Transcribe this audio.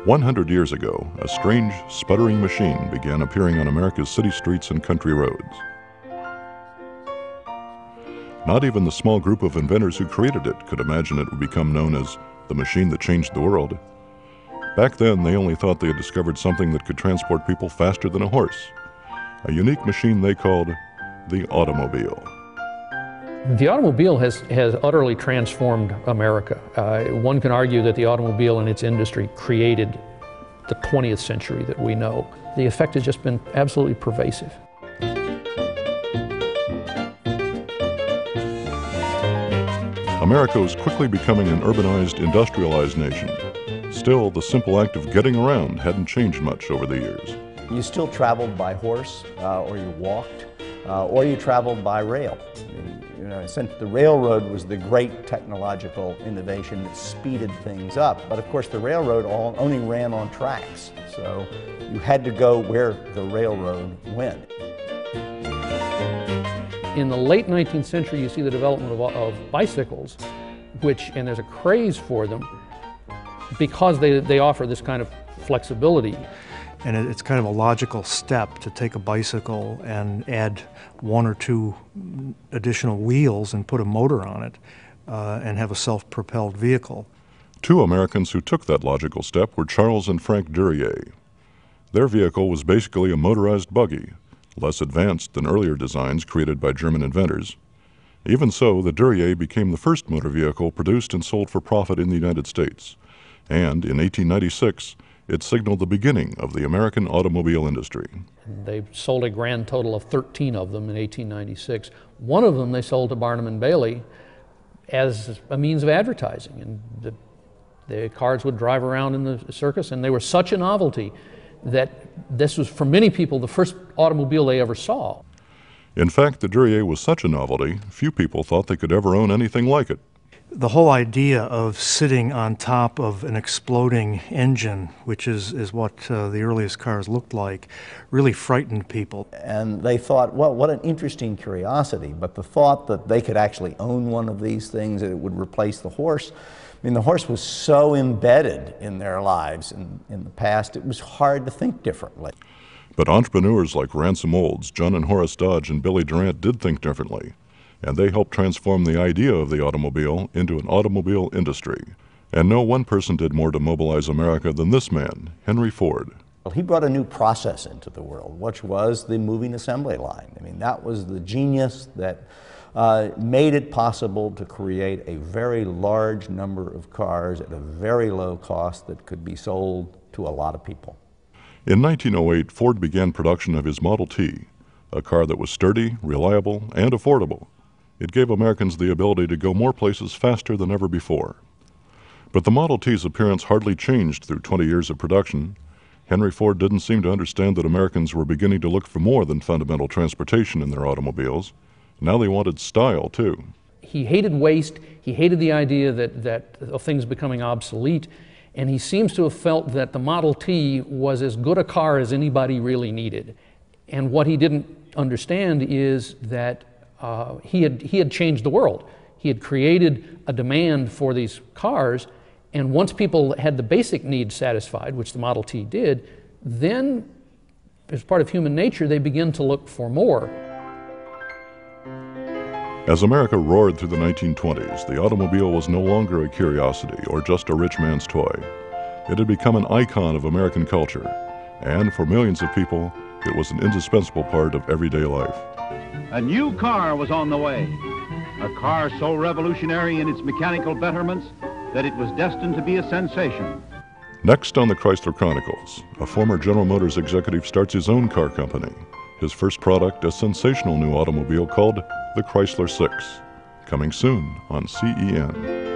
100 years ago, a strange, sputtering machine began appearing on America's city streets and country roads. Not even the small group of inventors who created it could imagine it would become known as the machine that changed the world. Back then, they only thought they had discovered something that could transport people faster than a horse, a unique machine they called the automobile. The automobile has utterly transformed America. One can argue that the automobile and its industry created the 20th century that we know. The effect has just been absolutely pervasive. America was quickly becoming an urbanized, industrialized nation. Still, the simple act of getting around hadn't changed much over the years. You still traveled by horse, or you walked, or you traveled by rail. Since the railroad was the great technological innovation that speeded things up. But of course, the railroad only ran on tracks, so you had to go where the railroad went. In the late 19th century, you see the development of bicycles, and there's a craze for them because they offer this kind of flexibility. And it's kind of a logical step to take a bicycle and add one or two additional wheels and put a motor on it and have a self-propelled vehicle. Two Americans who took that logical step were Charles and Frank Duryea. Their vehicle was basically a motorized buggy, less advanced than earlier designs created by German inventors. Even so, the Duryea became the first motor vehicle produced and sold for profit in the United States. And in 1896, it signaled the beginning of the American automobile industry. They sold a grand total of 13 of them in 1896. One of them they sold to Barnum and Bailey as a means of advertising. And the cars would drive around in the circus, and they were such a novelty that this was, for many people, the first automobile they ever saw. In fact, the Duryea was such a novelty, few people thought they could ever own anything like it. The whole idea of sitting on top of an exploding engine, which is what the earliest cars looked like, really frightened people. And they thought, well, what an interesting curiosity. But the thought that they could actually own one of these things, that it would replace the horse, I mean, the horse was so embedded in their lives in the past, it was hard to think differently. But entrepreneurs like Ransom Olds, John and Horace Dodge, and Billy Durant did think differently. And they helped transform the idea of the automobile into an automobile industry. And no one person did more to mobilize America than this man, Henry Ford. Well, he brought a new process into the world, which was the moving assembly line. I mean, that was the genius that made it possible to create a very large number of cars at a very low cost that could be sold to a lot of people. In 1908, Ford began production of his Model T, a car that was sturdy, reliable, and affordable. It gave Americans the ability to go more places faster than ever before. But the Model T's appearance hardly changed through 20 years of production. Henry Ford didn't seem to understand that Americans were beginning to look for more than fundamental transportation in their automobiles. Now they wanted style, too. He hated waste. He hated the idea of things becoming obsolete. And he seems to have felt that the Model T was as good a car as anybody really needed. And what he didn't understand is that he had changed the world. He had created a demand for these cars, and once people had the basic needs satisfied, which the Model T did, then, as part of human nature, they begin to look for more. As America roared through the 1920s, the automobile was no longer a curiosity or just a rich man's toy. It had become an icon of American culture, and for millions of people, it was an indispensable part of everyday life. A new car was on the way, a car so revolutionary in its mechanical betterments that it was destined to be a sensation. Next on the Chrysler Chronicles, a former General Motors executive starts his own car company. His first product, a sensational new automobile called the Chrysler 6. Coming soon on CEN.